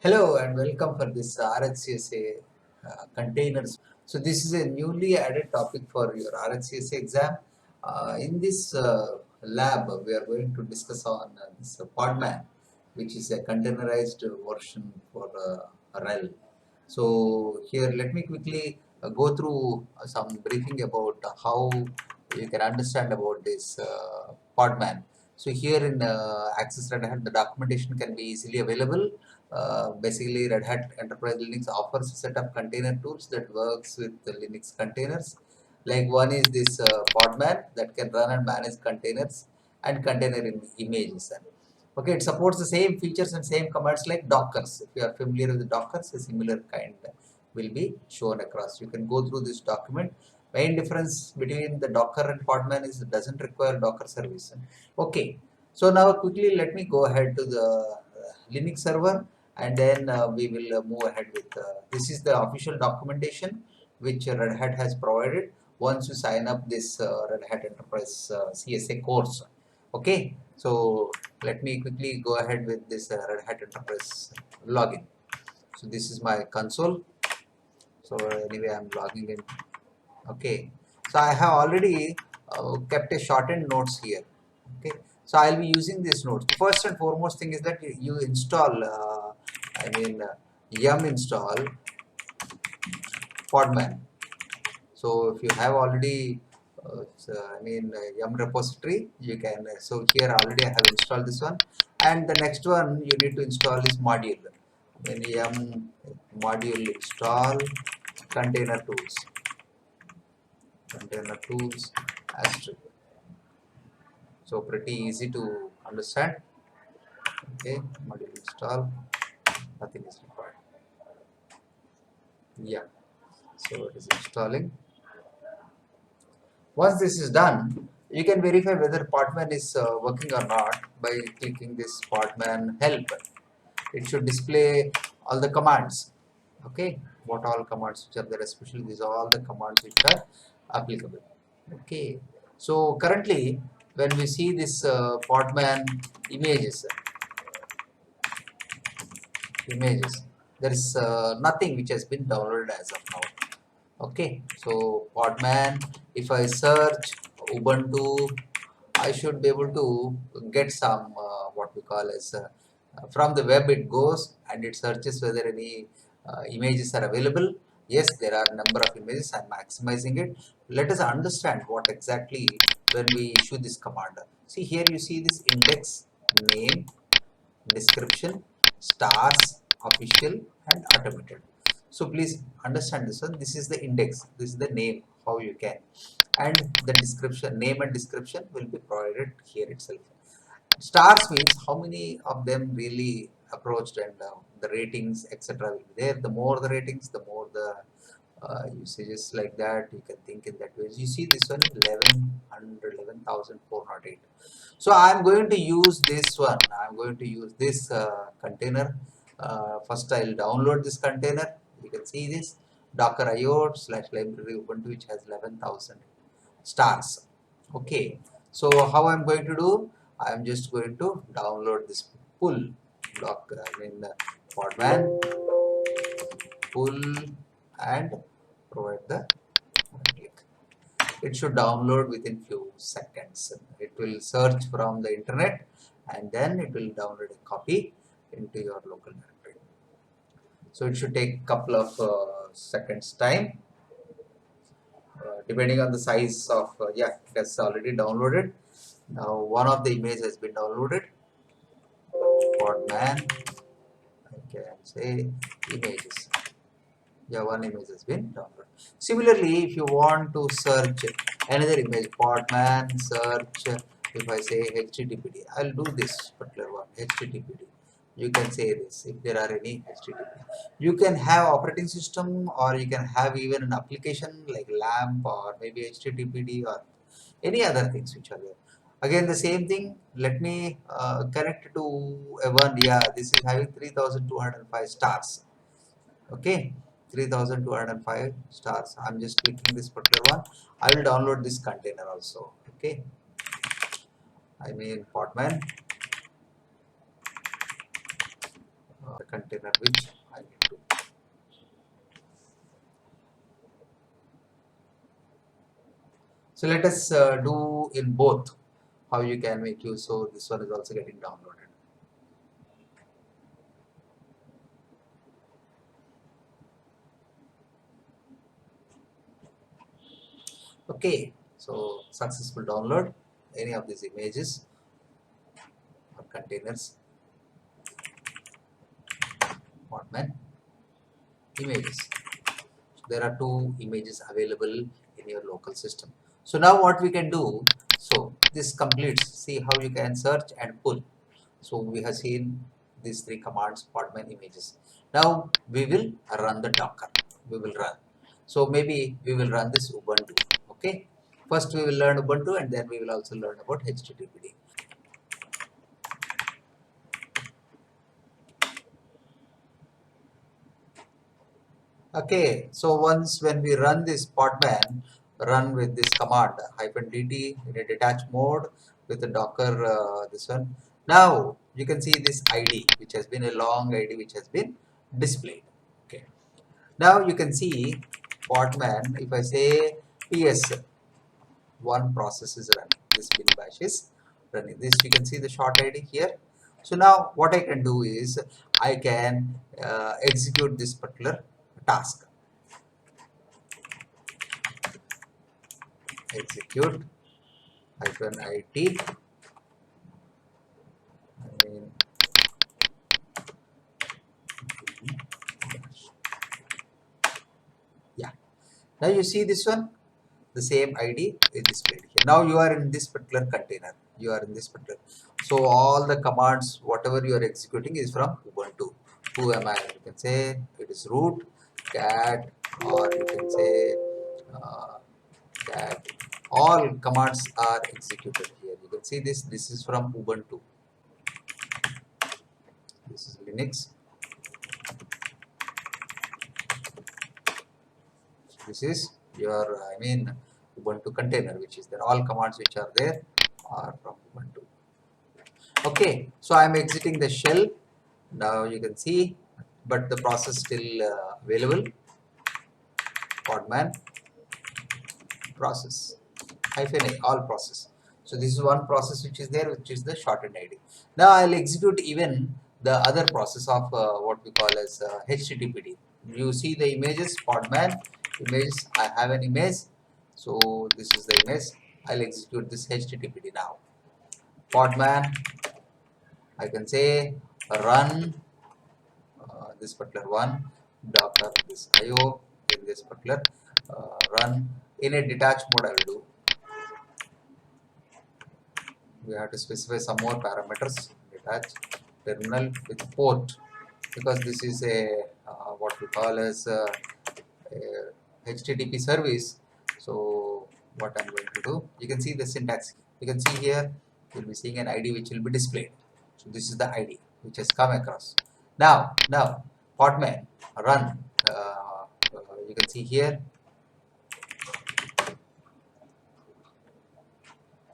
Hello and welcome for this RHCSA containers. So this is a newly added topic for your RHCSA exam. In this lab, we are going to discuss on this Podman, which is a containerized version for RHEL. So here, let me quickly go through some briefing about how you can understand about this Podman. So here in Access Red Hat, the documentation can be easily available. Basically, Red Hat Enterprise Linux offers a set of container tools that works with the Linux containers. Like one is this Podman that can run and manage containers and container images. Okay, it supports the same features and same commands like Dockers. If you are familiar with the Dockers, a similar kind will be shown across. You can go through this document. Main difference between the Docker and Podman is it doesn't require Docker service. Okay, so now quickly let me go ahead to the Linux server and then we will move ahead with this is the official documentation which Red Hat has provided once you sign up this Red Hat Enterprise CSA course. Okay, so let me quickly go ahead with this Red Hat Enterprise login. So this is my console. So anyway, I'm logging in. Okay, so I have already kept a shortened notes here. Okay, so I'll be using these notes. The first and foremost thing is that you install yum install Podman. So if you have already yum repository, you can so here already I have installed this one, and the next one you need to install this module. Then yum module install container tools asterisk. So pretty easy to understand. Okay, module install, nothing is required. Yeah, so it is installing. Once this is done, you can verify whether Podman is working or not by clicking this Podman help. It should display all the commands. Okay, what all commands which are there, especially these are all the commands which are applicable. Okay, so currently when we see this Podman images, there is nothing which has been downloaded as of now. Okay, so Podman, if I search Ubuntu, I should be able to get some what we call as from the web it goes and it searches whether any images are available. Yes, there are a number of images. I'm maximizing it. Let us understand what exactly when we issue this command. See here you see this index, name, description, stars, official and automated. So please understand this one. This is the index, this is the name, how you can, and the description, name and description will be provided here itself. Stars means how many of them really approached and the ratings etc will be there. The more the ratings, the more the usages like that. You can think in that way. You see this one 11,408. So I'm going to use this one. I'm going to use this container. First I'll download this container. You can see this Docker IO / library Ubuntu which has 11,000 stars. Okay. So how I'm going to do? I'm just going to download this pull block. Podman pull and provide the click. It should download within few seconds. It will search from the internet and then it will download a copy into your local directory. So it should take couple of seconds time depending on the size of yeah, it has already downloaded. Now one of the image has been downloaded. Podman, I can say images. Yeah, one image has been downloaded. Similarly, if you want to search another image, Podman search, if I say HTTPD, I'll do this particular one, HTTPD. You can say this if there are any HTTP. You can have operating system or you can have even an application like LAMP or maybe HTTPD or any other things which are there. Again, the same thing. Let me connect to a one. Yeah, this is having 3,205 stars. Okay, 3,205 stars. I'm just clicking this particular one. I will download this container also. Okay, Podman container which I need to. So let us do in both how you can make use. So this one is also getting downloaded. Okay, so successful download any of these images or containers. Podman images. So there are two images available in your local system. So now what we can do, so this completes, see how you can search and pull. So we have seen these three commands, Podman images. Now we will run the Docker, we will run. So maybe we will run this Ubuntu, okay. First we will learn Ubuntu and then we will also learn about HTTPD. Okay, so once when we run this Podman, run with this command -dt in a detached mode with the Docker this one. Now you can see this ID which has been a long ID which has been displayed. Okay. Now you can see Podman, if I say PS one process is running, this bin bash is running. This you can see the short ID here. So now what I can do is I can execute this particular task. Execute -it. I mean, yeah. Now you see this one, the same ID is displayed here. Now you are in this particular container. You are in this particular. So all the commands, whatever you are executing, is from Ubuntu. Who am I? You can say it is root, cat, or you can say cat. All commands are executed here. You can see this. This is from Ubuntu. This is Linux. This is your, Ubuntu container, which is there. All commands which are there are from Ubuntu. Okay, so I am exiting the shell. Now you can see, but the process still available. Podman process -a all process. So this is one process which is there, which is the shortened ID. Now I'll execute even the other process of what we call as HTTPD. You see the images, Podman images. I have an image, so this is the image. I'll execute this HTTPD now. Podman, I can say run this particular one, Docker this IO in this particular run in a detached mode. I will do. We have to specify some more parameters. Detach terminal with port, because this is a what we call as a HTTP service. So what I'm going to do, you can see the syntax. You can see here you'll be seeing an ID which will be displayed. So this is the ID which has come across. Now Podman run. You can see here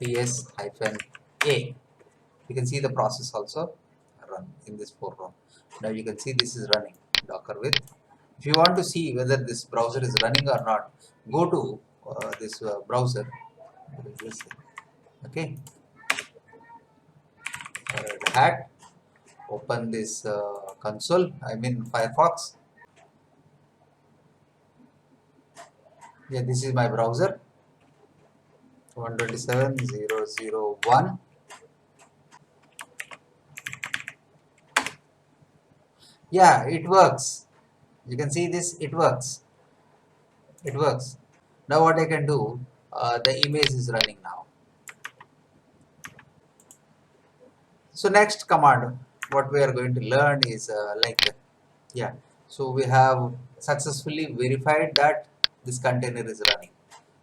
ps-a. You can see the process also run in this foreground. Now you can see this is running Docker with. If you want to see whether this browser is running or not, go to this browser. Okay, hat. Open this console. Firefox. Yeah, this is my browser. 127.0.0.1. Yeah, it works. You can see this. It works. It works. Now what I can do, the image is running now. So next command, what we are going to learn is yeah. So we have successfully verified that this container is running.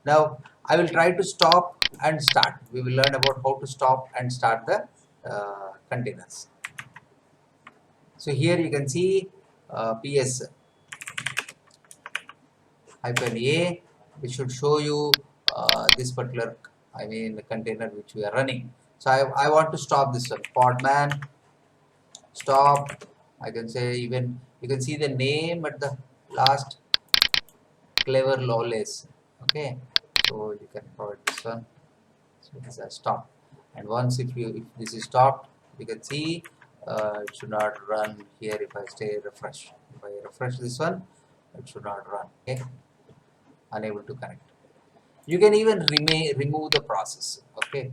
Now I will try to stop and start. We will learn about how to stop and start the containers. So here you can see PS -a, which should show you this particular container which we are running. So I want to stop this one. Podman stop I can say even you can see the name at the last, Clever Lawless. Okay, so you can provide this one. So this is stop, and once if this is stopped, you can see it should not run here. If I stay refresh, if I refresh this one, it should not run. Okay, unable to connect. You can even remove the process. Okay,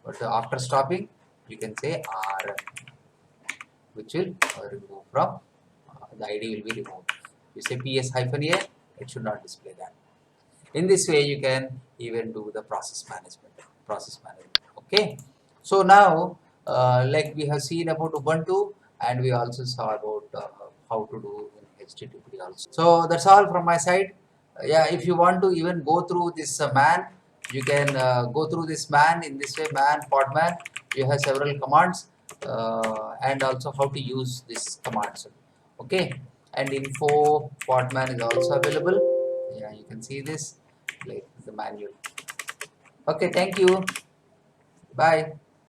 but after stopping, you can say rm, which will remove from the ID will be removed. You say ps hyphen a, it should not display that. In this way, you can even do the process management. Okay. So now, like we have seen about Ubuntu, and we also saw about how to do in HTTP also. So that's all from my side. Yeah, if you want to even go through this man, you can go through this man in this way. Man, podman. You have several commands, and also how to use this commands. Okay. And info podman is also available. Yeah, you can see this like the manual. Okay, thank you. Bye.